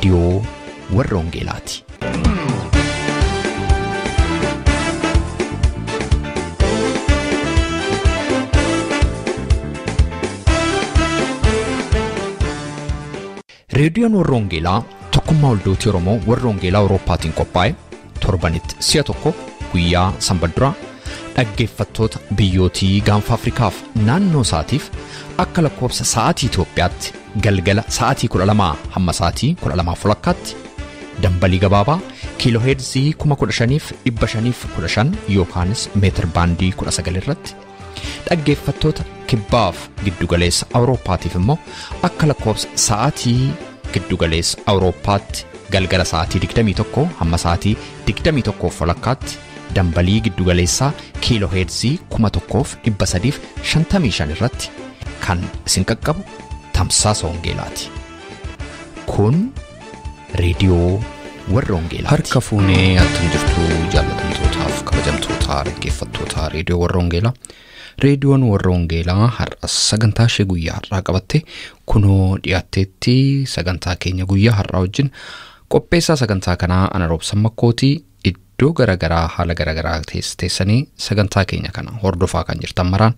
Radio warra Wangeelaati. Reediyoon warra Wangeelaa tokkummaa waldooti Oromoo warra Wangeelaa Awurooppaatiin qophaa'e torbanitti si'a tokko guyyaa Sanbadduraa dhaggeeffattoota biyyootii gaanfa Afrikaaf naannoo isaatiif akka lakkoofsa sa'aatii Itoophiyaatti galgala sa'aatii 12 hamma sa'aatii 12:00tti dambalii gabaabaa kiilooheerzii 15,515 yookaanis meetir baandii 19 irratti dhaggeeffattoota kibbaaf giddugaleessa Awurooppaatiif immoo akka lakkoofsa sa'aatii giddugaleessa Awurooppaatti galgala sa'aatii 21 hamma sa'aatii 21:00tti dambalii giddugaleessaa kiilooheerzii 1,355 irratti kan isin qaqqabu tamsaasa Wangeelaati. Kun reediyoo warra Wangeelaati. Harka fuunee attam jirtu jaallatamtootaaf kabajamtoota dhaggeeffattoota reediyoo warra Wangeelaa. Reediyoon warra Wangeelaa har'a sagantaa ishee guyyaa har'aa qabatte kunoo dhiyaatteetti sagantaa keenya guyyaa har'aa wajjin qopheessaa sagantaa kanaa ana roobsan Makkootii iddoo garagaraa haala garagaraa teessanii sagantaa keenya kana hordofaa kan jirtan maraan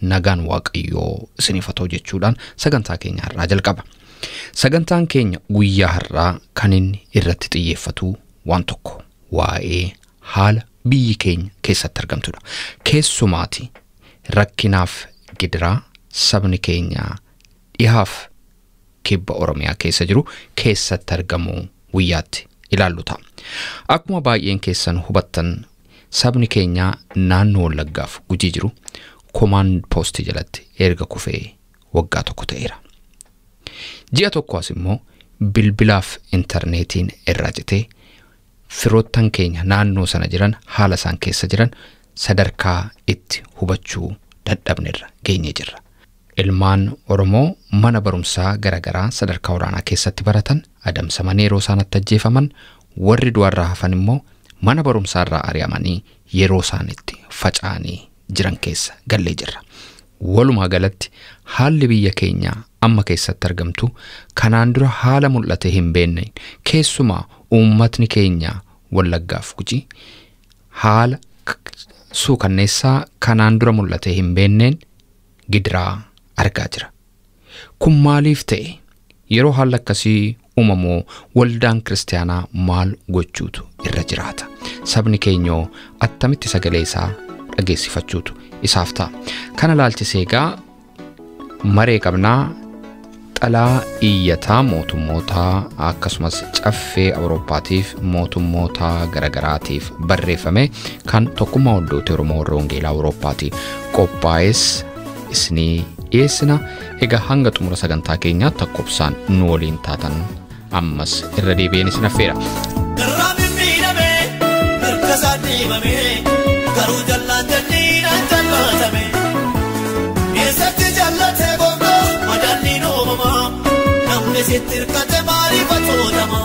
nagaan Waaqayyoo isiniif haa ta'u jechuudhaan sagantaa keenya har'aa jalqaba. Sagantaan keenya guyyaa har'aa kan inni irratti xiyyeeffatu waan tokko waa'ee haala biyyi keenya keessatti argamtudha. Keessumaati rakkinaaf gidiraa sabni keenya dhihaaf kibba oromiyaa keessa jiru keessatti argamu guyyaatti ilaallu ta'a. Akkuma baay'een keessan hubattan sabni keenya naannoo Wallaggaaf Gujii jiru command post jalatti erga kufee waggaa tokko ta'eera. Ji'a tokko as immoo bilbilaaf interneetiin irraa citee firoottan keenya naannoo sana jiran haala isaan keessa jiran sadarkaa itti hubachuu dadhabnerra geenye jirra. Ilmaan Oromoo mana barumsaa garagaraa sadarkaa olaanaa keessatti baratan adamsamanii yeroo isaanitti ajjeefaman warri du'arraa hafan immoo mana barumsaarraa ari'amanii yeroo isaanitti faca'anii jiran keessa gallee jirra. Walumaa galatti haalli biyya keenyaa amma keessatti argamtu kanaan dura haala mul'ate hin beekne keessumaa uummatni keenya Wallaggaaf Gujii haala suukanneessaa kanaan dura mul'ate hin beekneen gidiraa argaa jira. Kun maaliif ta'e? Yeroo haala akkasii uumamoo waldaan kiristaanaa maal gochuutu irra jiraata? Sabni keenya attamitti sagalee isaa dhageessifachuutu isaaf ta'a. Kana ilaalchisee egaa maree qabnaa xalaa iyyataa mootummootaa akkasumas caffee Awurooppaatiif mootummoota garagaraatiif barreeffame kan tokkummaa waldoota Oromoo warra Wangeelaa Awurooppaatiin qophaa'es isinii dhiyeessina. Egaa hanga xumura sagantaa keenyaa takkoobsaan nu waliin taatan ammas irra deebi'een isin affeera. Garuu jallaan jalliidhaan jallatame keessatti jallatee boonoo madaalliin uumamaa namni sitti hirkate maaliif atootama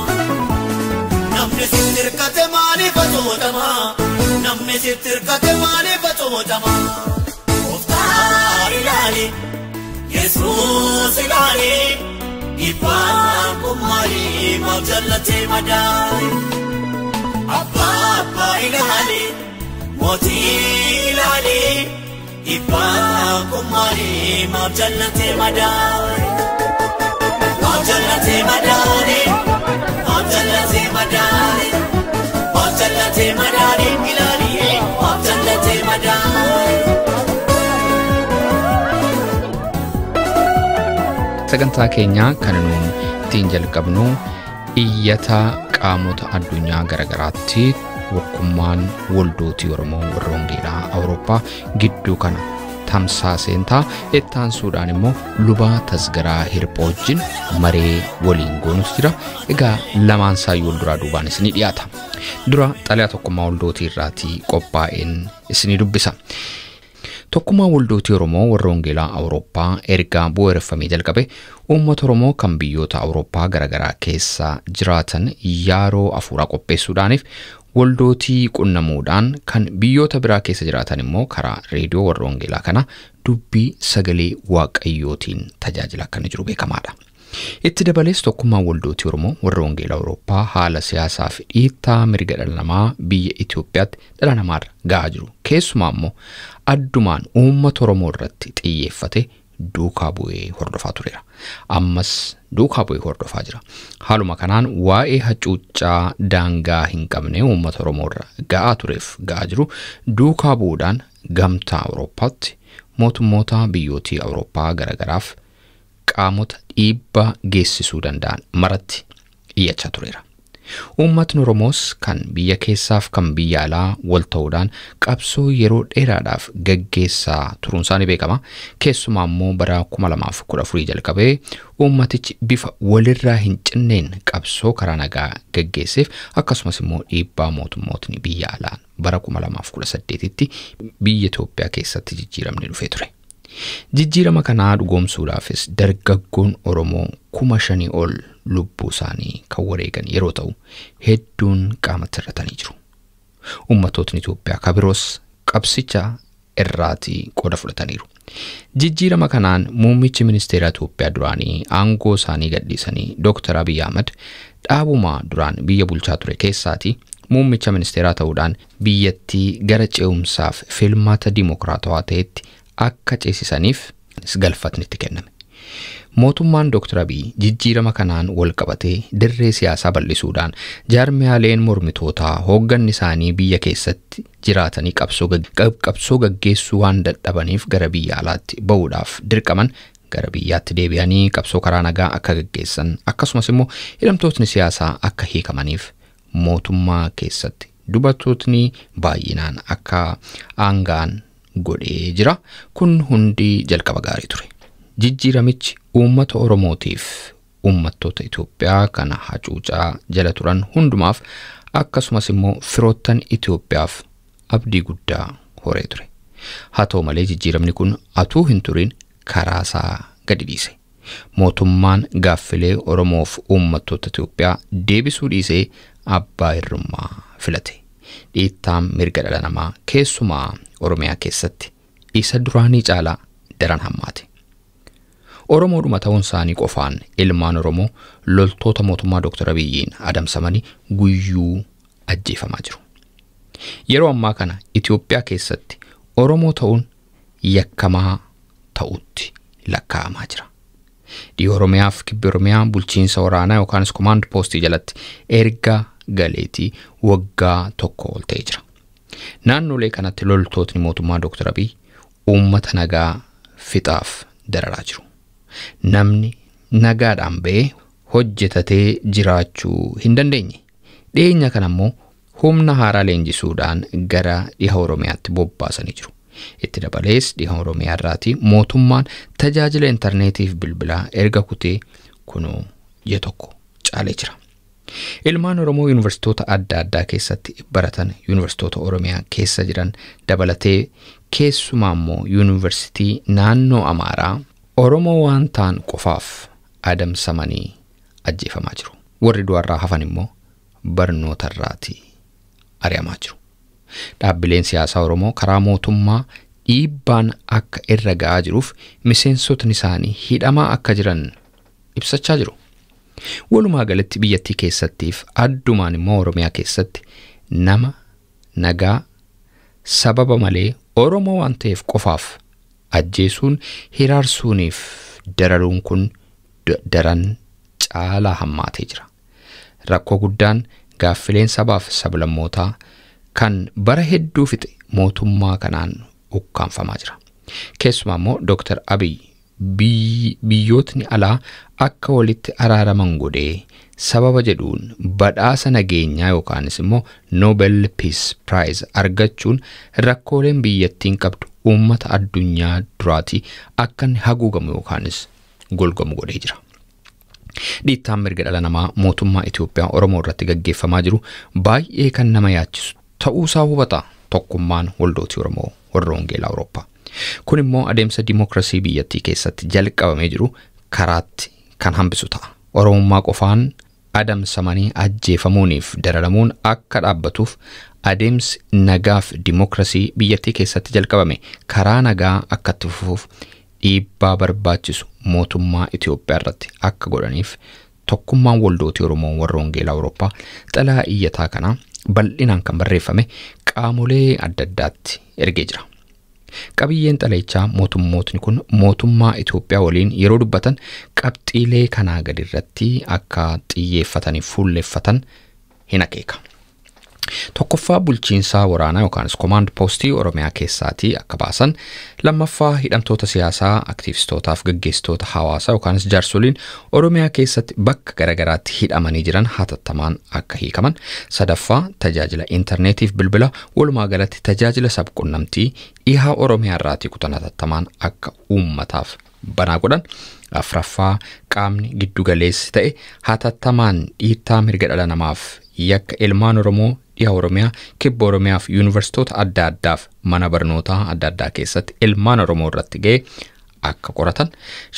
namni sitti hirkate maaliif atootama namni sitti hirkate maaliif atootama Gooftaa ilaali Yesuus ilaali dhibbaan kun maaliif jallatee madaali Abbaa ilaali Moti ilali dhibbaan kun maaliif jallatee madaali jallatee madaali jallatee madaali jallatee madaali ilali jallatee madaali. Sagantaa keenyaa kan nuun ittiin jalqabnu iyyata qaamota addunyaa garagaraatti Tokkummaan waldooti Oromoo warra Wangeelaa Awurooppaa gidduu kana tamsaaseen ta'a. Ittaan suudhaan immoo lubaa tasgaraa hirphoo wajjin maree waliin goonus jira. Egaa lamaan saayyuu wal duraa duubaan isinii dhiyaata. Dura xalayaa tokkummaa waldootii irraatii qophaa'een isinii dubbisa. Tokkummaa waldooti Oromoo warra Wangeelaa Awurooppaa ergaa bu'uureffamee jalqabe uummata Oromoo kan biyyoota Awurooppaa garagaraa keessa jiraatan yaaroo afuuraa qopheessuudhaaniif waldootii qunnamuudhaan kan biyyoota biraa keessa jiraatan immoo karaa reediyoo warra Wangeelaa kana dubbii sagalee Waaqayyootiin tajaajila akka jiru beekamaadha. Itti dabalees tokkummaan waldooti Oromoo warra Wangeelaa Awurooppaa haala siyaasaa fi dhiittaa mirga dhala namaa biyya Itoophiyaatti dhala namaarra gahaa jiru. Keessumaa immoo addumaan uummata Oromoo irratti xiyyeeffate duukaa bu'ee hordofaa tureera. Ammas duukaa bu'ee hordofaa jira. Haaluma kanaan waa'ee hacuuccaa daangaa hin qabne uummata Oromoo irra gahaa tureef gahaa jiru duukaa bu'uudhaan gamtaa Awurooppaatti mootummoota biyyootii Awurooppaa garagaraaf qaamota dhiibbaa geessisuu danda'an maratti iyyachaa tureera. Uummatni Oromoos kan biyya keessaaf kan biyya alaa wal ta'uudhaan qabsoo yeroo dheeraadhaaf gaggeessaa turuun isaanii beekama. Keessumaa immoo bara 2014 jalqabee uummatichi bifa walirraa hin cinneen qabsoo karaa nagaa gaggeesseef akkasumas immoo dhiibbaa mootummootni biyya alaan bara 2018tti biyya Itoophiyaa keessatti jijjiiramni dhufee ture. Jijjiirama kanaa dhugoomsuudhaafis dargaggoon Oromoo 5,000 ol lubbuu isaanii kan wareegan yeroo ta'u hedduun qaamatti hir'atanii jiru. Uummattootni Itoophiyaa kabiroos qabsicha irraatii qooda fudhataniiru. Jijjiirama kanaan muummichi ministeera Itoophiyaa duraanii aangoo isaanii gadhiisanii Dr. Abiy Ahmed dhaabuma duraan biyya bulchaa ture keessaati muummicha ministeeraa ta'uudhaan biyyattii gara ce'umsaaf filmaata dimokiraatawaa ta'etti akka ceesisaniif galfatni itti kenname. Mootummaan Dr. Abiy jijjiirama kanaan wal qabatee dirree siyaasaa bal'isuudhaan jaarmiyaaleen mormitootaa hoogganni isaanii biyya keessatti jiraatanii qabsoo gaggeessuu waan dadhabaniif gara biyya alaatti ba'uudhaaf dirqaman gara biyyaatti deebi'anii qabsoo karaa nagaa akka gaggeessan akkasumas immoo hidhamtootni siyaasaa akka hiikamaniif mootummaa keessatti dubartootni baay'inaan akka aangaan godhee jira. Kun hundi jalqaba gaarii ture. Jijjiiramichi uummata Oromootiif uummattoota Itoophiyaa kana hacuucaa jala turan hundumaaf akkasumas immoo firoottan Itoophiyaaf abdii guddaa horee ture. Haa ta'u malee jijjiiramni kun atuu hin turin karaasaa gadi dhiise. Mootummaan gaaffilee Oromoof uummattoota Itoophiyaa deebisuu dhiisee abbaa hirrummaa filate. Dhiittaan mirga dhala namaa keessumaa Oromiyaa keessatti isa duraanii caalaa daran hammaate. Oromoodhuma ta'uun isaanii qofaan ilmaan Oromoo loltoota mootummaa Dr. Abiyyiin adamsamanii guyyuu ajjeefamaa jiru. Yeroo ammaa kana Itoophiyaa keessatti Oromoo ta'uun yakkamaa ta'utti lakkaa'amaa jira. Dhiha Oromiyaaf kibba Oromiyaa bulchiinsa waraanaa yookaanis command postii jalatti erga galeetii waggaa tokko ol ta'ee jira. Naannolee kanatti loltootni mootummaa Dr. Abiy uummata nagaa fixaaf dararaa jiru. Namni nagaadhaan ba'ee hojjetatee jiraachuu hin dandeenye. Dhiyeenya kana immoo humna haaraa leenjisuudhaan gara dhiha Oromiyaatti bobbaasanii jiru. Itti dabalees dhiha Oromiyaa irraatii mootummaan tajaajila intarneetiif bilbilaa erga kutee kunoo ji'a tokko caalee jira. Ilmaan Oromoo yuunivarsiitoota adda addaa keessatti baratan yuunivarsiitoota Oromiyaa keessa jiran dabalatee keessumaa immoo yuunivarsiitii naannoo Amaaraa Oromoo waan ta'an qofaaf adamsamanii ajjeefamaa jiru. Warri du'arraa hafan immoo barnoota irraatii ari'amaa jiru. Dhaabbileen siyaasaa Oromoo karaa mootummaa dhiibbaan akka irra ga'aa jiruuf miseensotni isaanii hidhamaa akka jiran ibsachaa jiru. Walumaa galatti biyyattii keessattiif addumaan immoo Oromiyaa keessatti nama nagaa sababa malee Oromoo waan ta'eef qofaaf ajjeesuun hiraarsuuniif dararuun kun daran caalaa hammaatee jira. Rakkoo guddaan gaaffileen sabaaf sablammootaa kan bara hedduu fixe mootummaa kanaan ukkaanfamaa jira. Keessumaa immoo Dr. Abiy biyyootni alaa akka walitti araaraman godhee sababa jedhuun badhaasa nageenyaa yookaanis immoo Nobel Peace Prize argachuun rakkooleen biyyattiin qabdu uummata addunyaa duraatii akka inni haguugamu yookaanis golgamu godhee jira. Dhiittaan mirga dhala namaa mootummaa Itoophiyaa Oromoo irratti gaggeeffamaa jiru baay'ee kan nama yaachisu ta'uusaa hubata tokkummaan waldooti Oromoo warra Wangeelaa Awurooppaa. Kun immoo adeemsa dimokiraasii biyyattii keessatti jalqabamee jiru karaatti kan hambisu ta'a. Oromummaa qofaan adamsamanii ajjeefamuuniif dararamuun akka dhaabbatuuf adeemsi nagaaf dimokiraasii biyyattii keessatti jalqabame karaa nagaa akka itti fufuuf dhiibbaa barbaachisu mootummaa Itoophiyaa irratti akka godhaniif tokkummaan waldooti Oromoo warra Wangeelaa Awurooppaa xalayaa iyyataa kana bal'inaan kan barreeffame qaamolee adda addaatti ergee jira. Qabiyyeen xalayichaa mootummootni kun mootummaa Itoophiyaa waliin yeroo dubbatan qabxiilee kanaa gadi irratti akka xiyyeeffatanii fuulleffatan hin akeeka. Tokkoffaa bulchiinsaa waraanaa yookaanis command postii Oromiyaa keessaatii akka baasan, lammaffaa hidhamtoota siyaasaa, aktiivistootaaf gaggeessitoota hawaasaa yookaanis jaarsoliin Oromiyaa keessatti bakka garagaraatti hidhamanii jiran hatattamaan akka hiikaman, sadaffaa tajaajila intarneetiif bilbila walumaa galatti tajaajila sabquunnamtii dhiha Oromiyaa irraatii kutan hatattamaan akka uummataaf banaa godhan, afraffaa qaamni giddugaleessi ta'e hatattamaan dhiittaa mirga dhala namaaf yakka ilmaan Oromoo dhiha Oromiyaa, kibba Oromiyaa fi yuunivarsiitota adda addaaf mana barnootaa adda addaa keessatti ilmaan Oromoo irratti ga'e akka qoratan,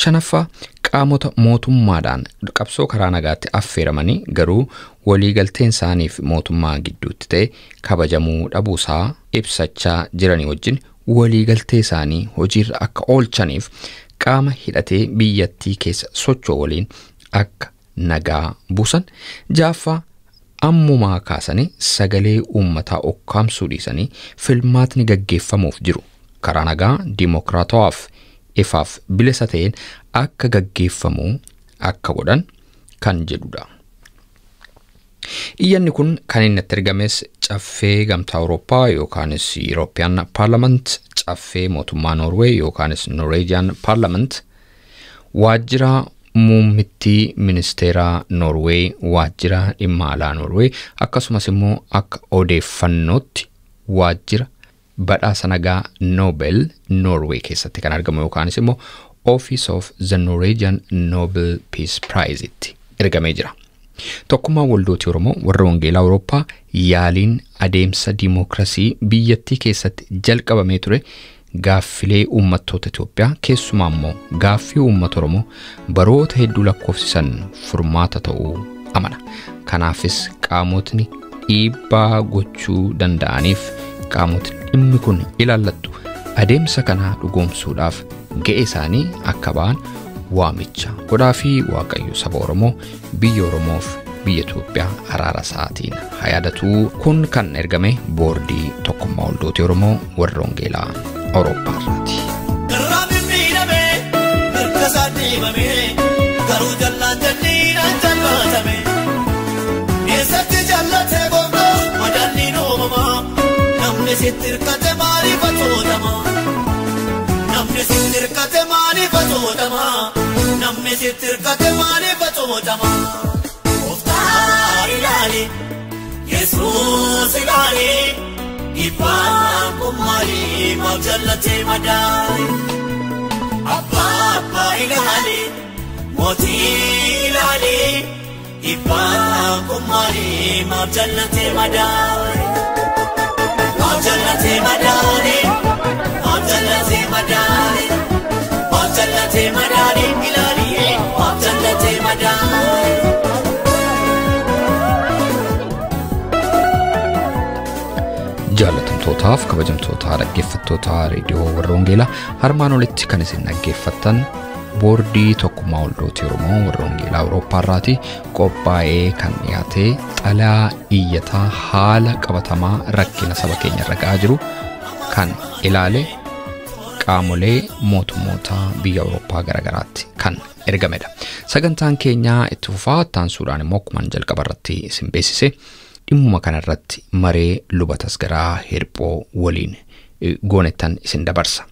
shanaffaa qaamota mootummaadhaan qabsoo karaa nagaatti affeeramanii garuu waliigalteen isaaniif mootummaa gidduutti ta'e kabajamuu dhabuusaa ibsachaa jiranii wajjin waliigaltee isaanii hojiirra akka oolchaniif qaama hidhatee biyyattii keessa socho'u waliin akka nagaa buusan, jaaffaa ammumaa kaasanii sagalee uummataa okkaamsuu dhiisanii filmaatni gaggeeffamuuf jiru karaa nagaa dimokiraatawaaf ifaaf bilisa ta'een akka gaggeeffamuu akka godhan kan jedhudha. Iyyanni kun kan inni itti ergames caffee gamtaa Awurooppaa yookaanis European Parliament, caffee mootummaa Norway yookaanis Norwegian Parliament, waajjira muummittii ministeera Norway, waajjira dhimma alaa Norway, akkasumas immoo akka odeeffannootti waajjira badhaasa nagaa Nobel Norway keessatti kan argamu yookaanis immoo Office of the Norwegian Nobel Peace Prize itti ergamee jira. Tokkummaan waldooti Oromoo warra Wangeelaa Awurooppaa yaaliin adeemsa dimookiraasii biyyattii keessatti jalqabamee ture gaaffilee uummattoota Itoophiyaa keessumaa immoo gaaffii uummata Oromoo baroota hedduu lakkoofsisan furmaata ta'uu amana. Kanaafis qaamotni dhiibbaa gochuu danda'aniif qaamotni dhimmi kun ilaallattu adeemsa kana dhugoomsuudhaaf ga'ee isaanii akka ba'an waamicha godhaa fi Waaqayyo saba Oromoo biyya Oromoof biyya Itoophiyaa araara isaatiin haa yaadatu. Kun kan ergame boordii tokkummaa waldooti Oromoo warra Wangeelaa Awurooppaa irraati. Namni sittirkate maaliif atootama? Gooftaa ilaali, Yesuus ilaali, dhibbaan kun maaliif jallatee madaali? Abbaa ilaali, mootii ilaali, dhibbaan kun maaliif jallatee madaali? Jallatee madaali, jallatee madaali. Jallatee madaali ilaali, jallatee madaali. Jaallatamtootaaf kabajamtoota dhaggeeffattoota reediyoo warra Wangeelaa harmaan olitti kan isin dhaggeeffattan boordii tokkummaa waldooti Oromoo warra Wangeelaa Awurooppaa irraati qophaa'ee kan dhiyaate xalayaa iyyataa haala qabatamaa rakkina saba keenya irra ga'aa jiru kan ilaale qaamolee mootummoota biyya Awurooppaa garagaraatti kan ergamedha. Sagantaan keenyaa itti fufaa taansuudhaan immoo akkuma jalqaba irratti isin beeksise dhimmuma kanarratti maree luba tasgaraa hirphoo waliin goonettan isin dabarsa.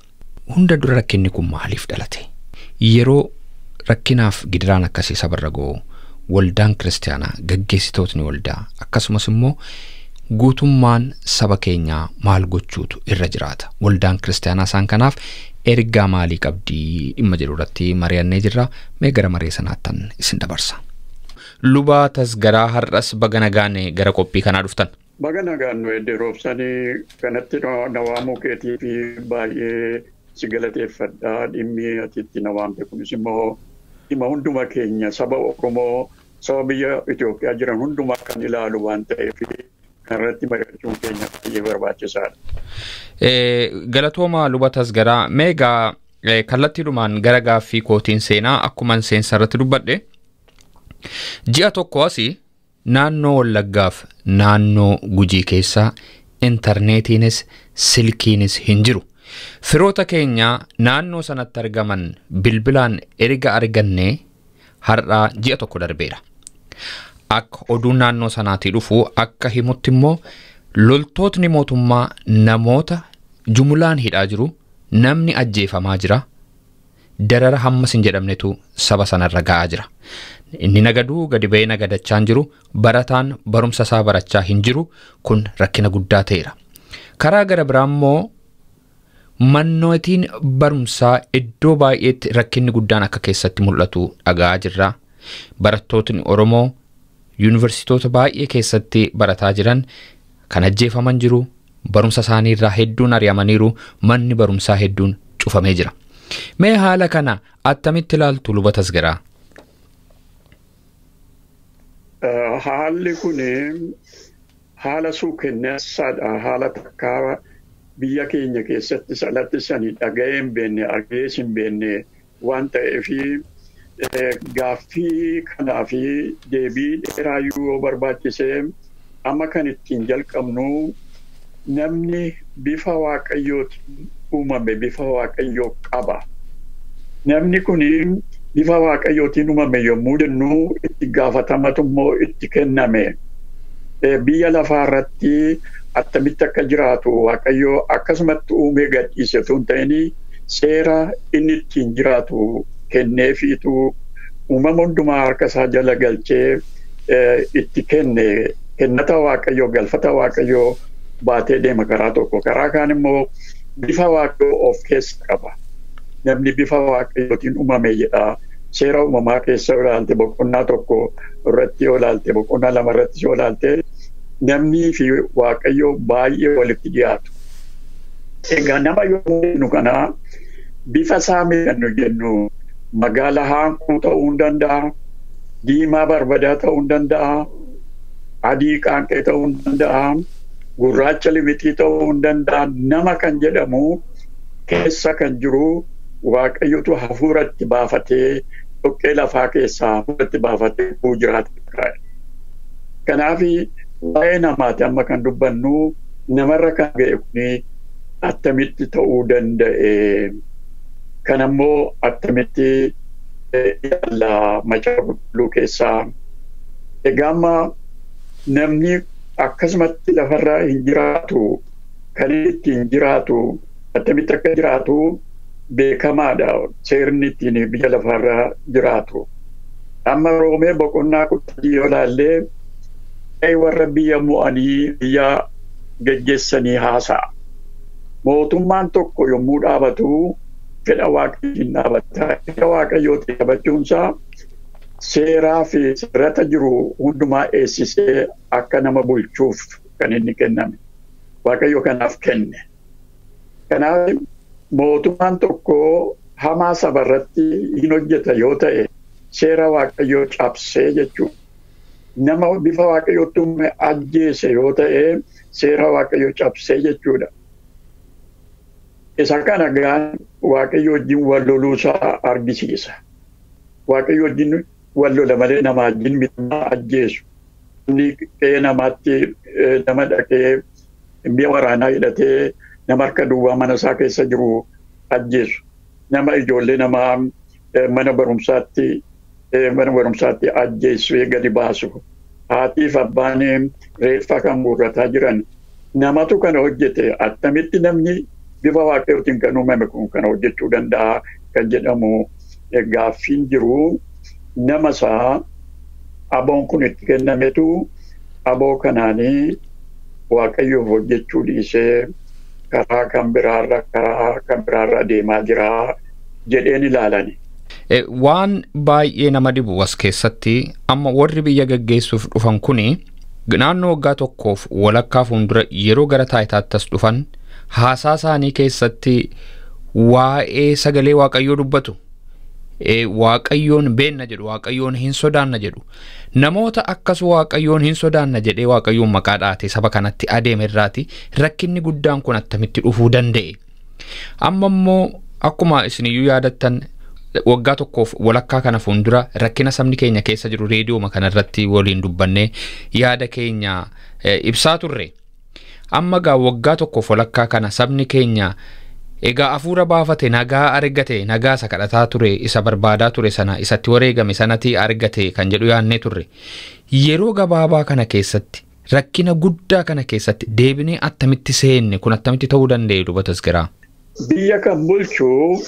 Hunda dura rakkinni kun maaliif dhalate? Yeroo rakkinaaf gidiraan akkasii sabarra ga'u waldaan kiristaanaa gaggeessitootni waldaa akkasumas immoo guutummaan saba keenyaa maal gochuutu irra jiraata? Waldaan kiristaanaa isaan kanaaf ergaa maalii qabdii dhimma jedhu irratti mari'annee jirra. Mee gara maree sanaattan isin dabarsa. Luba tasgaraa har'as baga nagaan gara qophii kanaa dhuftan. Baga nagaan nu edde roobsanii kanatti nawaamuu keetii fi baay'ee si galateeffadhaa. Dhimmi atiitti nawaamte kunis immoo dhimma hunduma keenya saba Oromoo saba biyya Itoophiyaa jiran hundumaa kan ilaalu waan ta'eef kanarratti mari'achuun keenya baay'ee barbaachisaadha. Galatooma luba tasgaraa meegaa kallattiidhumaan gara gaaffii kootiin seenaa akkuman seensa irratti dubbadhe ji'a tokko asii naannoo Wallaggaaf naannoo Gujii keessaa intarneetiinis silkiinis hin jiru. Firoota keenya naannoo sanatti argaman bilbilaan erga argannee har'aa ji'a tokko darbeera. Akka oduun naannoo sanaatii dhufu akka himutti immoo loltootni mootummaa namoota jumulaan hidhaa jiru, namni ajjeefamaa jira, darara hammas hin jedhamnetu saba sanarra ga'aa jira. Inni nagaduu gadi ba'ee nagadachaan jiru, barataan barumsa isaa barachaa hin jiru. Kun rakkina guddaa ta'eera. Karaa gara biraa immoo mannootiin barumsaa iddoo baay'eetti rakkinni guddaan akka keessatti mul'atu dhaga'aa jirra. Barattootni Oromoo yuunivarsiitoota baay'ee keessatti barataa jiran kan ajjeefaman jiru, barumsa isaanii irraa hedduun ari'amaniiru, manni barumsaa hedduun cufamee jira. Mee haala kana attamitti ilaaltu luba Tasgaraa? Haalli kun haala suukanneessaadha. Haala takkaa biyya keenya keessatti salattisanii dhaga'ee hin beekne, argee hin beekne waan ta'eef gaaffii kanaa fi deebii dheeraayyuu yoo barbaachisee amma kan ittiin jalqabnu namni bifa waaqayyootiin uumame bifa waaqayyoo qaba. Namni kun bifa waaqayyootiin uumame yommuu jennu itti gaafatamatu immoo itti kenname. Biyya lafaa irratti attamitti akka jiraatu waaqayyoo akkasumatti uumee gadhiise tun ta'ini seera inni ittiin jiraatu kenneefiitu uumama hundumaa harka isaa jala galchee itti kenne. Kennata waaqayyoo galfata waaqayyoo baatee deema karaa tokko. Karaa kaan immoo bifa waaqayyoo of keessa qaba. Namni bifa waaqayyootiin uumame jedha. Seera uumamaa keessa olaalte boqonnaa tokko irratti olaalte boqonnaa lama irratti olaalte namni fi waaqayyoo baay'ee walitti dhiyaatu. Egaa nama yommuu jennu kana bifa isaa miidhannu jennu magaala haanquu ta'uu hin danda'a, diimaa barbadaa ta'uu hin danda'a, adii qaanqee ta'uu hin danda'a, gurraacha limixii ta'uu hin danda'a. Nama kan jedhamu keessa kan jiru waaqayyotu hafuuratti baafatee dhoqqee lafaa keessaa hafuuratti baafatee jiraata. Kanaaf waa'ee namaati amma kan dubbannu namarra kan ga'e kuni attamitti ta'uu danda'e. Kanammoo attamitti ilaalla macaafa qulqulluu keessaa. Egaa amma namni akkasumatti lafarra hin jiraatu, kan ittiin jiraatu, attamitti akka jiraatu beekamaadha. Seerni ittiin biyya lafarra jiraatu. Amma Roomee boqonnaa 10 yoo ilaallee warra biyya mo'anii biyya geggeessanii haasa'a. Mootummaan tokko yommuu dhaabatu fedha waaqayyootiin dhaabata. Fedha waaqayyootiin dhaabachuunsaa seeraa fi seerata jiru hundumaa eessisee akka nama bulchuuf kan inni kenname. Waaqayyo kanaaf kenne. Kanaaf mootummaan tokko hamaa saba irratti hin hojjeta yoo ta'e seera waaqayyoo cabsee jechuudha. Nama bifa waaqayyootti uume ajjeese yoo ta'e seera waaqayyoo cabsee jechuudha. Isa kana gaan waaqayyo wajjin wal loluusaa argisiisa. Waaqayyo wajjin wal lola malee nama wajjin miidhaa ajjeesu. Inni qe'ee namaatti nama dhaqee mi'a waraanaa hidhatee nama harka duwwaa mana isaa keessa jiru ajjeesu. Nama ijoollee namaa mana barumsaatti ajjeessu gadi baasu. Haatiif abbaan reeffa kan guurrataa jiran namatu kana hojjete. Attamitti namni bifa waaqayyootiin kan uumame kun kana hojjechuu danda'a kan jedhamu gaaffiin jiru. Nama isaa aboon kun itti kennametu aboo kanaanii waaqayyoof hojjechuu dhiisee karaa kan biraarra deemaa jira jedheen ilaalani. Waan baay'ee nama dhibu as keessatti amma warri biyya gaggeessuuf dhufan kuni naannoo waggaa tokkoof walakkaa fuuldura yeroo gara taayitaattas dhufan haasaa isaanii keessatti waa'ee sagalee waaqayyoo dubbatu. Waaqayyoon beenna jedhu, waaqayyoon hin sodaanna jedhu. Namoota akkas waaqayyoon hin sodaanna jedhee waaqayyoon maqaa dhaate saba kanatti adeeme irraati rakkinni guddaan kun attamitti dhufuu danda'e. Amma immoo akkuma isiniyyuu yaadattan waggaa tokkoof walakkaa kana fuundura rakkina sabni keenya keessa jiru reediyooma kanarratti waliin dubbannee yaada keenya ibsaa turre. Amma gaa waggaa tokkoof walakkaa kana sabni keenya egaa afuura baafate nagaa argate nagaa isa kadhataa ture isa barbaadaa ture sana isatti wareegame sanatti argate kan jedhu yaannee turre. Yeroo gabaabaa kana keessatti rakkina guddaa kana keessatti deebinee attamitti seenne kun attamitti ta'uu danda'e dubatas garaa. Biyya kan bulchuu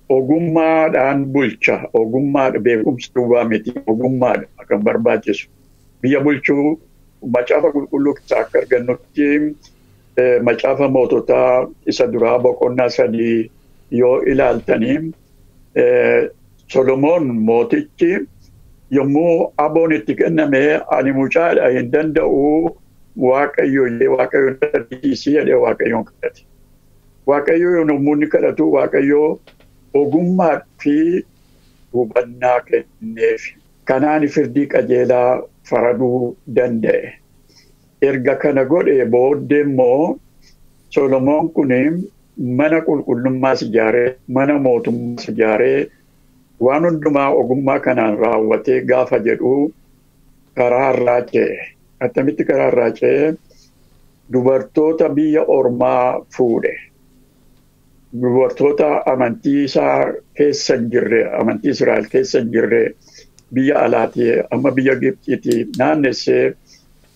ogummaadhaan bulcha. Ogummaadha beekumsa duwwaa miti ogummaadha kan barbaachisu. Biyya bulchuu macaafa qulqulluu keessaa akka argannutti macaafa moototaa isa duraa boqonnaa 3 yoo ilaaltanii Solomoon mootichi yommuu aboon itti kenname ani mucaadha hin danda'u waaqayyoon dhiisii jedhee waaqayyoon kadhate. Waaqayyoo yommuu inni kadhatu waaqayyoo ogummaa fi hubannaa kenneef. Kanaan firdii qajeelaa faraduu danda'e. Erga kana godhee booddee immoo Solomoon kun mana qulqullummaas ijaaree mana mootummaas ijaaree waan hundumaa ogummaa kanaan raawwatee gaafa jedhu karaa irraa ce'e. Attamitti karaa irraa ce'e dubartoota biyya ormaa fuudhe. Dubartoota amantii isaa keessa hin jirre, amantii Israa'el keessa hin jirre biyya alaatii amma biyya Gibxiitii naannessee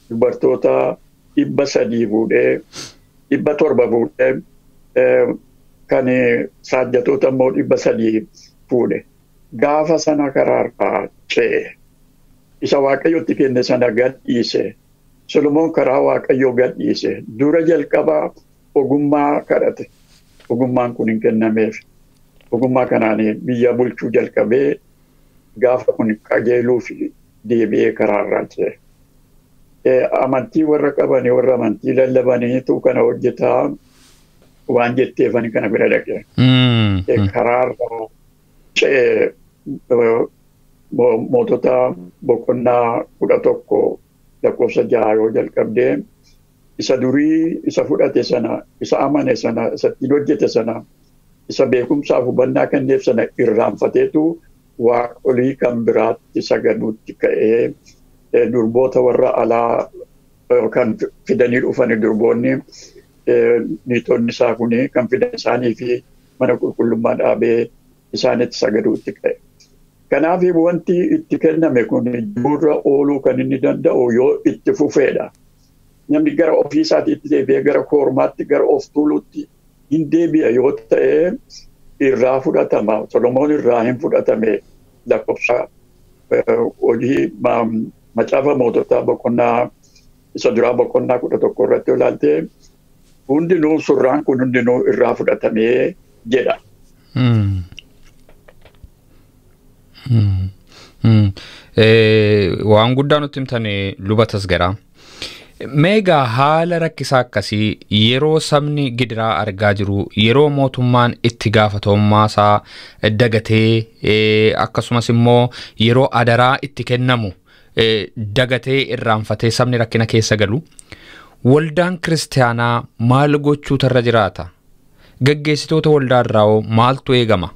dubartoota 300 fuudhee 700 fuudhee kan saajjatoota immoo 300 fuudhe. Gaafa sana karaarraa ce'e. Isa waaqayyotti kenne sana gadhiise. Solomoon karaa waaqayyoo gadhiise. Dura jalqabaa ogummaa kadhate. Ogummaan kun hin kennameef. Ogummaa kanaan biyya bulchuu jalqabee gaafa kun qajeeluuf deebi'ee karaarraa ce'e. Amantii warra qabanii warra amantii lallabaniitu kana hojjetaa waan jetteefani kana bira dhaqe. Karaarraa ce'e mootota boqonnaa 11 lakkoofsa 6 yoo jalqabdee isa durii isa fudhate sana isa amane sana isa ittiin hojjete sana isa beekumsaaf hubannaa kenneef sana irraanfateetu waaqolii kan biraatti sagaduutti ka'ee durboota warra alaa kan fidanii dhufanii durboonni niitonni isaa kuni kan fidan isaanii fi mana qulqullummaa dhaabee isaanitti sagaduutti ka'e. Kanaaf wanti itti kenname kun jirurra ooluu kan inni danda'u yoo itti fufeedha. Namni gara ofii isaatiitti deebi'ee gara kormaatti gara of tuuluutti hin deebi'a yoo ta'e irraa fudhatama. Solomoon irraa hin fudhatame lakkoofsa hojii macaafa moototaa boqonnaa isa duraa boqonnaa 11 irratti ilaaltee hundinuu surraan kun hundinuu irraa fudhatamee jedha. Waan guddaa nutti himtane lubatas garaa. Meegaa haala rakkisaa akkasii yeroo sabni gidiraa argaa jiru yeroo mootummaan itti gaafatamummaa isaa dagatee akkasumas immoo yeroo adaraa itti kennamu dagatee irraanfatee sabni rakkina keessa galu waldaan kiristaanaa maal gochuutu irra jiraata? Gaggeessitoota waldaa irraa maaltu eegama?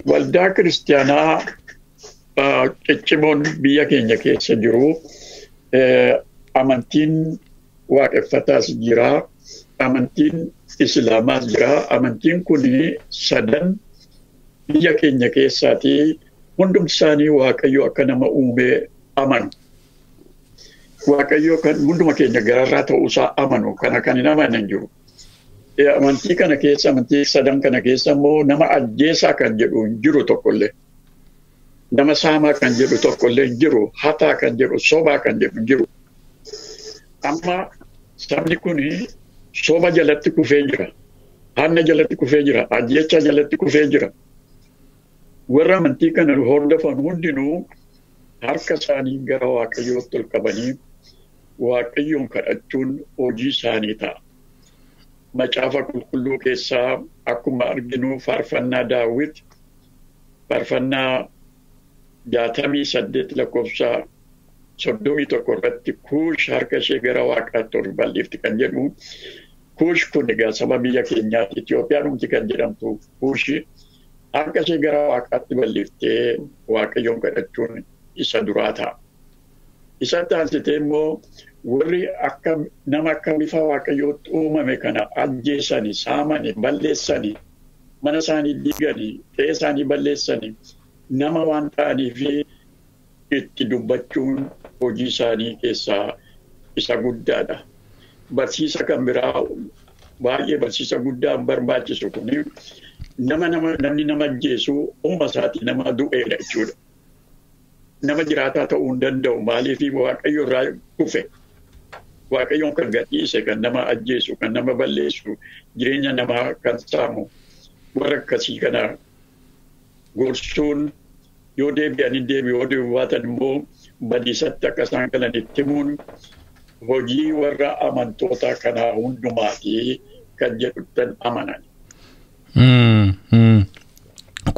Waldaa kiristaanaa ciccimoon biyya keenya keessa jiru amantiin waaqeffataas jira, amantiin islaamaas jira. Amantiin kun sadan biyya keenya keessaatii hundumti isaanii waaqayyo akka nama uumee amanu. Waaqayyo kan hunduma keenya gararraa ta'uusaa amanu kana kan hin amanan jiru. Amantii kana keessa amantii sadan kana keessa immoo nama ajjeesaa kan jedhu hin jiru tokkollee. Nama saamaa kan jedhu tokkollee hin jiru. Hataa kan jedhu sobaa kan jedhu hin jiru. Amma sabni kun soba jalatti kufee jira. Hanna jalatti kufee jira. Ajjeechaa jalatti kufee jira. Warra amantii kana hordofan hundinuu harka isaanii gara waaqayyootti ol qabanii waaqayyoon kadhachuun hojii isaanii ta'a. Macaafa qulqulluu keessaa akkuma arginu faarfannaa Daawit faarfannaa 68 lakkoofsa 31 irratti kuush harka ishee gara waaqaatti ol bal'ifti kan jedhu Kuush kun egaa saba biyya keenyaa Itoophiyaan humti kan jedhamtu kuushi akka ishee gara waaqaatti balliftee waaqayyoon kadhachuun isa duraa ta'a. Isa taasitee immoo warri nama akka bifa waaqayyootti uumame kana ajjeesanii, saamanii, balleessanii, mana isaanii diiganii, qe'ee isaanii balleessanii nama waan ta'aniif itti dubbachuun hojii isaanii keessaa isa guddaadha. Barsiisa kan biraa baay'ee barsiisa guddaa barbaachisu kuni namni nama ajjeesu uuma isaatii nama du'eedha jechuudha. Nama jiraataa ta'uu hin danda'u maaliif waaqayyo irraa dhufe. Waaqayyoon kan gadhiise kan nama ajjeesu kan nama balleessu jireenya namaa kan saamu warra akkasii kana gorsuun yoo deebi'an hin deebi'u yoo deebi'aatan immoo badiisatti akka isaan galan itti himuun hojii warra amantoota kanaa hundumaatii kan jedhutan amanan.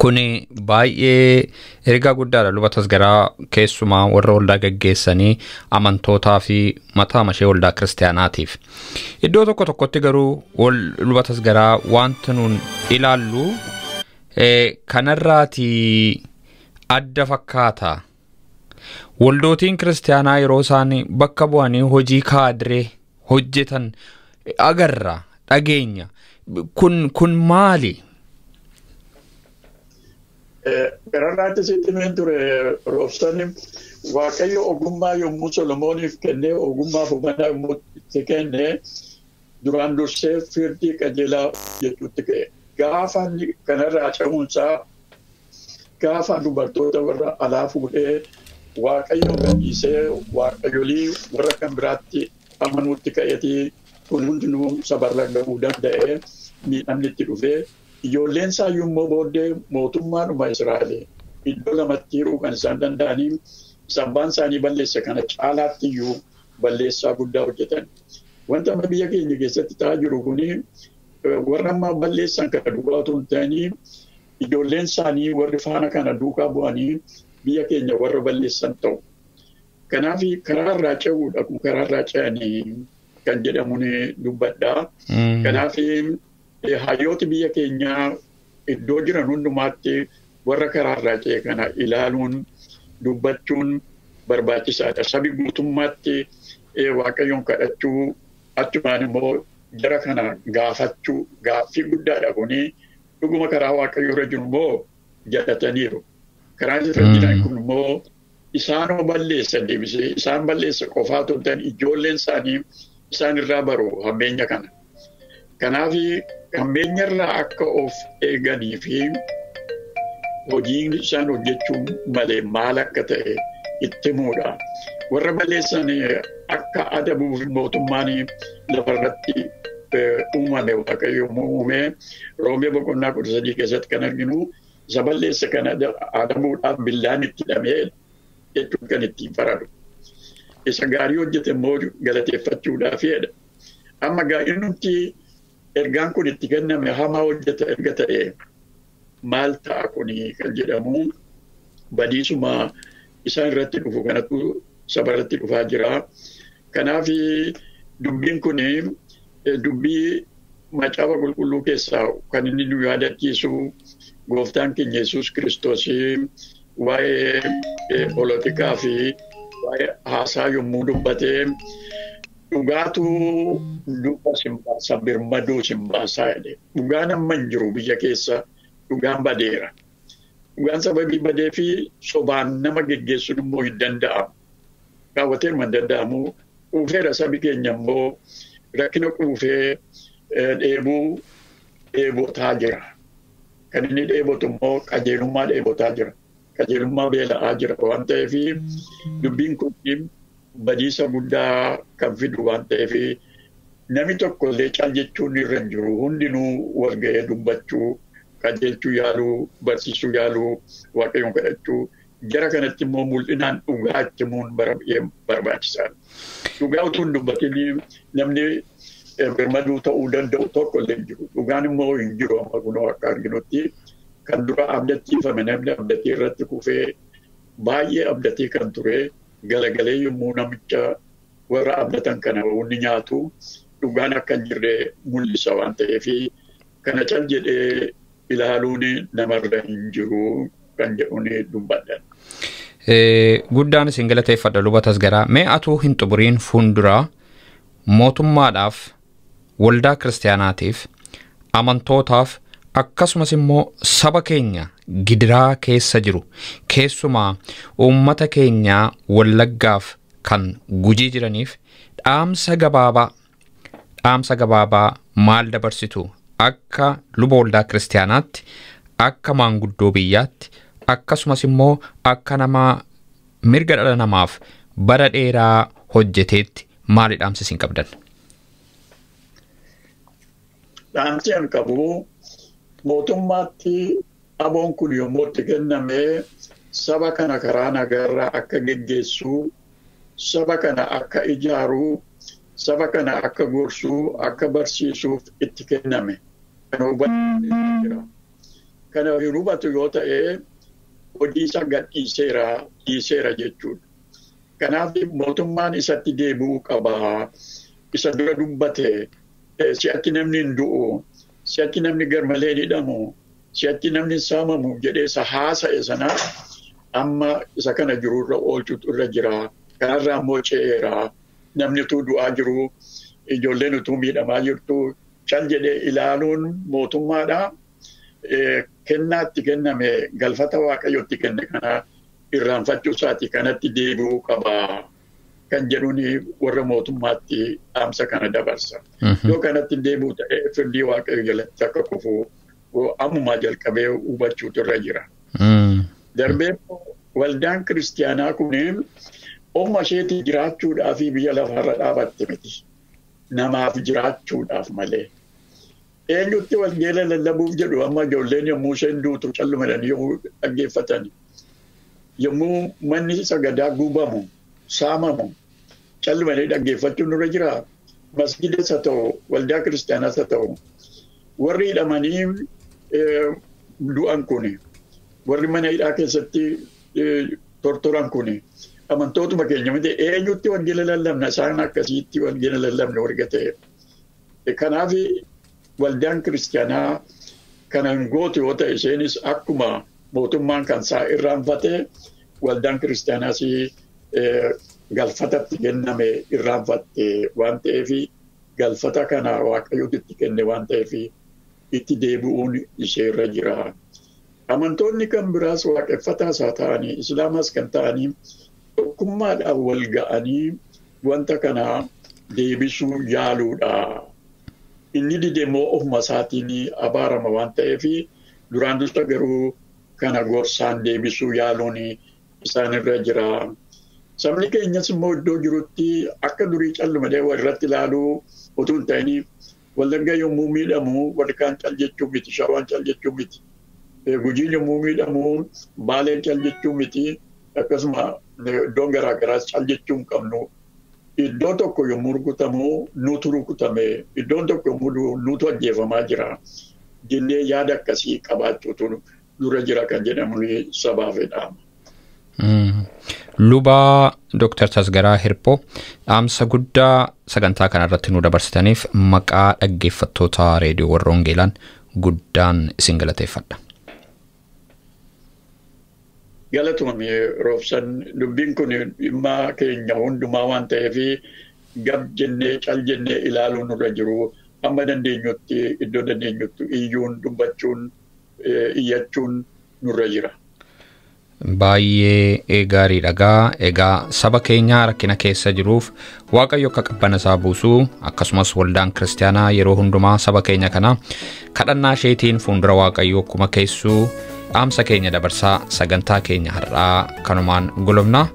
Kuni baay'ee ergaa guddaadha lubatas garaa keessumaa warra waldaa gaggeessanii amantootaa fi mataa mashee waldaa kiristaanaatiif. Iddoo tokkotti garuu lubatas garaa wanta nuun ilaallu kanarraatii adda fakkaata. Waldootiin kiristaanaa yeroo isaan bakka bu'anii hojii kaadiree hojjetan agarra dhageenya. Kun maali? Gararraatti sitti meen ture roobsani waaqayyo ogummaa yommuu Solomooniif kennee ogummaa hubannaa yommuu itti kennee duraan dursee firdii qajeelaa jechuutti ka'e. Gaafa kanarraa ce'uunsaa gaafa dubartoota warra alaa fuudhee waaqayyo gadhiisee waaqayyolii warra kan biraatti amanuutti ka'eetii kun hundinuu sabarra gahuu danda'ee miidhamni itti dhufee. Ijoolleen isaayyuu immoo booddee mootummaadhuma Israa'el iddoo lamatti hiruu kan isaan danda'anii sabbaan isaanii balleessa kana caalaatti iyyuu balleessaa guddaa hojjetan. Wanta biyya keenya keessatti ta'aa jiru kuni warra ammaa balleessan kana duukaa otoo hin ta'anii ijoolleen isaanii warri faana kana duukaa bu'anii biyya keenya warra balleessan ta'u. Kanaaf karaa irraa ce'uudha kun karaa irraa ce'anii kan jedhamuun dubbadhaa. Kanaaf hayyooti biyya keenyaa iddoo jiran hundumaatti warra karaa irraa ce'e kana ilaaluun dubbachuun barbaachisaadha. Sabi guutummaatti waaqayyoon kadhachuu achumaan immoo jara kana gaafachuu gaaffii guddaadha kuni dhuguma karaa waaqayyoo irra jiru immoo jalataniiru. Karaa irra jiran kun immoo isaanoo balleessa deebisee isaan balleessa qofaa otoo hin ta'in ijoolleen isaanii isaan irraa baru hammeenya kana. Kanaaf hammeenya irraa akka of eeganii fi hojiin isaan hojjechuun malee maal akka ta'e itti himuudha. Warra balleessan akka adabuuf mootummaan lafarratti uumame waaqayyo uume Roomee boqonnaa 13 keessatti kan arginu isa balleessa kana adabuudhaaf billaan itti hidhamee jechuun kan ittiin faradu. Isa gaarii hojjete immoo galateeffachuudhaafidha. Amma gaarii nuti ergaan kun itti kenname hamaa hojjeta erga ta'e maal ta'a kuni kan jedhamu badiisuma isaan irratti dhufu kanatu saba irratti dhufaa jira. Kanaaf dubbiin kun dubbii macaafa qulqulluu keessaa kan inni nu yaadachiisu gooftaan keenya Yesuus Kiristoos waa'ee polotikaa fi waa'ee haasaa yommuu dubbatee dhugaatu luba simbaasa birmaduu simbaasaa jedhe. Dhugaan amma hin jiru biyya keessa dhugaan badeera. Dhugaan sababii badee fi sobaan nama geggeessuun immoo hin danda'amu. Raawwateeruma hin danda'amu. Quufeera sabi keenya immoo rakkina quufee dheebotaa jira. Kan inni dheebotu immoo qajeelummaa dheebotaa jira. Qajeelummaa beela'aa jira waan ta'eef dubbiin kun badiisa guddaa kan fidu waan ta'eef namni tokko illee caal jechuun irra hin jiru. Hundinuu wal ga'ee dubbachuu, qajeelchuu yaaluu, barsiisuu yaaluu, waaqayyoon kadhachuu. Jara kanatti immoo mul'inaan dhugaa itti himuun barbaachisaadha. Dhugaa utuu hin dubbatin namni birmaduu ta'uu danda'u tokko illee hin jiru. Dhugaan immoo hin jiru amma kunoo akka arginutti kan dura abdachiifame namni abdatee irratti kufee baay'ee abdatee kan ture. Galagalee yommuu namicha warra abdatan kana inni nyaatu dhugaan akka hin jirre mul'isa waan ta'eef kana cal jedhee ilaaluun namarra hin jiru kan jedhuun dubbadhan. Guddaan isin galateeffadha luba Tasgaraa. Mee atuu hin xumuriin fuulduraa mootummaadhaaf, waldaa kiristaanaatiif, amantootaaf akkasumas immoo saba keenya gidiraa keessa jiru keessumaa uummata keenyaa Wallaggaaf kan Gujii jiraniif dhaamsa gabaabaa maal dabarsitu akka luba waldaa kiristaanaatti, akka maanguddoo biyyaatti, akkasumas immoo akka nama mirga dhala namaaf bara dheeraa hojjeteetti maali dhaamsi isin qabdan? Dhaamsi an qabu mootummaatti aboon kun yommuu itti kenname saba kana karaa nagaarraa akka geggeessu, saba kana akka ijaaru, saba kana akka gorsuu, akka barsiisuuf itti kenname. Kana hubatu yoo ta'e hojii isa dhiiseera jechuudha. Kanaaf mootummaan isatti deebi'uu qaba. Isa dura dubbate si'atti namni hin du'u, si'atti namni garmalee hin hidhamu, si'atti namni hin saamamu jedhee isa haasa'e sana amma isa kana jirurra oolchuutu irra jira. Kanarraa immoo ce'eera. Namni utuu du'aa jiru, ijoolleen utuu miidhamaa jirtu cal jedhee ilaaluun mootummaadha. Kennaatti kenname galfata waaqayyotti kenne kana irraanfachuu isaati kanatti deebi'uu qaba kan jedhuun warra mootummaatti dhaamsa kana dabarsa. Yoo kanatti deebi'u ta'e firdii waaqayyo jalatti akka kufu ammumaa jalqabee hubachuutu irra jira. Darbee waldaan kiristaanaa kun ofuma isheetii jiraachuudhaaf biyya lafarra dhaabatte miti. Namaaf jiraachuudhaaf malee. Eenyutti wangeela lallabuuf jedhu amma ijoolleen yommuu isheen duutu callumadanii yommuu dhaggeeffatan yommuu manni sagadaa gubamu saamamu callumadanii dhaggeeffachuun nurra jira. Masgidas haa ta'u waldaa kiristaanaas haa ta'u warri hidhamanii du'an kuni warri mana hidhaa keessatti tortoran kuni amantootuma keenya miti eenyutti wangeela lallabna isaan akkasiitti wangeela lallabne warga ta'e. Kanaaf waldaan kiristaanaa kanan gootu yoo ta'e isheenis akkuma mootummaan kan isaa irraanfate waldaan kiristaanaas galfatatti kenname irraanfatte waan ta'eef galfata kana waaqayyooti itti kenne waan ta'eef itti deebi'uun ishee irra jira. Amantoonni kan biraas waaqeffataas haa ta'anii islaamas kan ta'anii tokkummaadhaan wal ga'anii wanta kana deebisuu yaaluudha. Inni dideemoo ofuma isaatiin abaarama waan ta'eef duraan dursa garuu kana gorsaan deebisuu yaaluun isaan irra jira. Sabni keenyas immoo iddoo jirutti akka durii callumadee walirratti ilaaluu utuu hin ta'in Wallagga yommuu miidhamu warri kaan cal jechuu miti, Shawaan cal jechuu miti. Gujiin yommuu miidhamu Baaleen cal jechuu miti. Akkasuma iddoon garaagaraas cal jechuu hin qabnu. Iddoo tokko yommuu rukutamu nuutu rukutame, iddoon tokko yommuu nuutu ajjeefamaa jira. Jennee yaada akkasii qabaachuutu dura jira kan jedhamu sabaafidha. Luba Dr. Tasgaraa Hirphoo dhaamsa guddaa sagantaa kanarratti nu dabarsitaniif maqaa dhaggeeffattoota reediyoo Warra Wangeelaan guddaan isin galateeffadha. Galatoomi Roobsan, dubbiin kun dhimma keenya hundumaa waan ta'eef gab jennee cal jennee ilaaluun nurra jiru. Amma dandeenyutti iddoo dandeenyutti iyyuun dubbachuun iyyachuun nurra jira. Baay'ee gaariidha. Egaa saba keenya rakkina keessa jiruuf Waaqayyo akka qabbana isaa buusuu akkasumas waldaan kiristaanaa yeroo hundumaa saba keenya kana kadhannaa isheetiin fuuldura Waaqayyo akkuma keessuu dhaamsa keenya dabarsaa sagantaa keenya har'aa kanumaan golomna.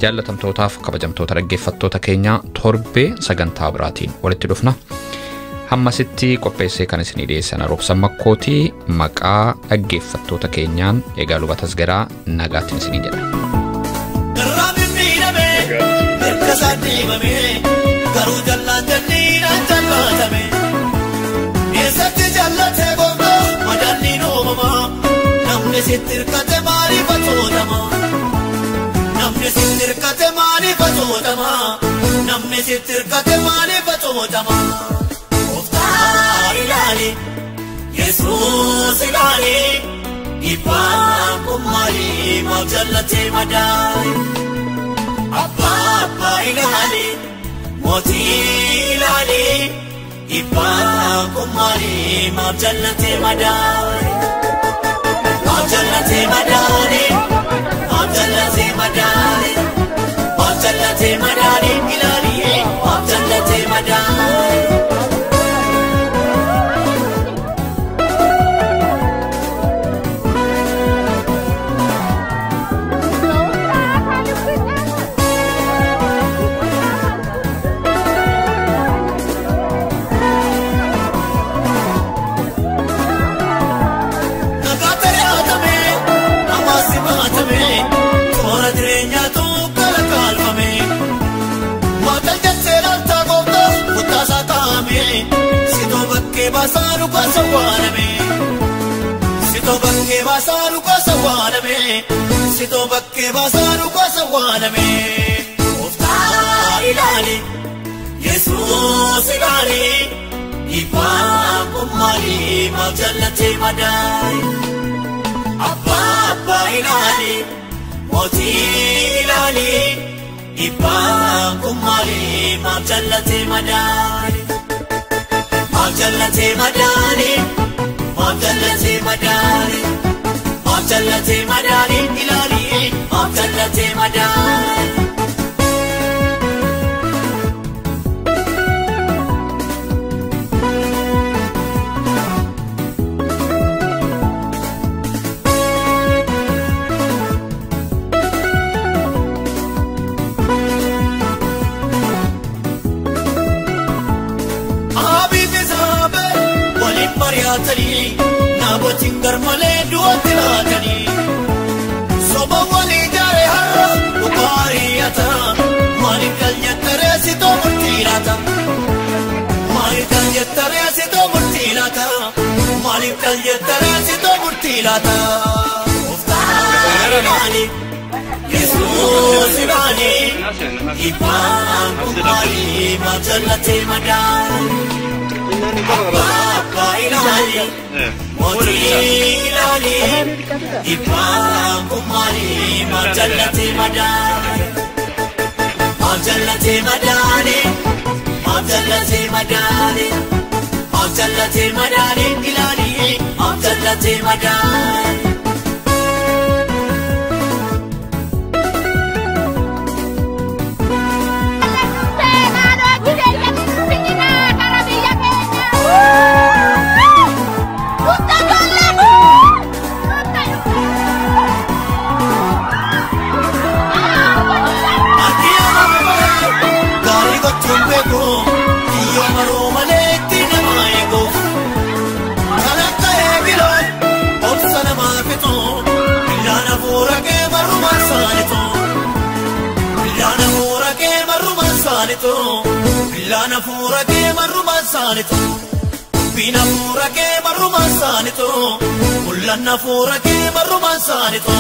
Jaallatamtootaaf kabajamtoota dhaggeeffattoota keenya torbee sagantaa biraatiin walitti dhufna. Hammasitti qopheessee kan isinii dhiyeessan Roobsan Makkootii maqaa dhaggeeffattoota keenyaan egaa luba Tasgaraa nagaatti isinii jedha. Garuu jallatanii naan jallatame eessatti jallatee boonaa madaalli noomamaa namni sitti hirkate maaliif atootama namni sitti hirkate maaliif atootama namni sitti hirkate maaliif atootama. jallatee madaa'e abbaa ilaali mootii ilaali dhibbaa kummaali maaf jallatee madaa'e maaf jallatee madaa'e maaf jallatee madaa'e maaf jallatee madaa'e ilaali maaf jallatee madaa'e. Basaru kasawaname, sito bakke basaru kasawaname, sito bakke basaru kasawaname. Ofta ilali, Yesus ilali, ibang kumali maaf jallatee madaa'e. Abba ilali, moti ilali, ibang kumali maaf jallatee madaa'e. Maaf jallatee madaa'e, maaf jallatee madaa'e, maaf jallatee madaa'e ilaali, maaf jallatee madaa'e. Namootni garmalee du'atti laatanii soba walii jaaree har'a dhugaariyyata maaliif galjettaree sitoo murtii laata maaliif galjettaree sitoo murtii laata maaliif galjettaree sitoo murtii laata oftaa ilaali Yesuus ilaali dhibbaan kummaali maaf jallatee madaa'e. Abba ilali, moti ilali, ibang kumali maaf jallatee madaa'e, maaf jallatee madaa'e, maaf jallatee madaa'e, maaf jallatee madaa'e ilali, maaf jallatee madaa'e. Bilana fura ke maruman sanito, bina fura ke maruman sanito, ulana fura ke maruman sanito.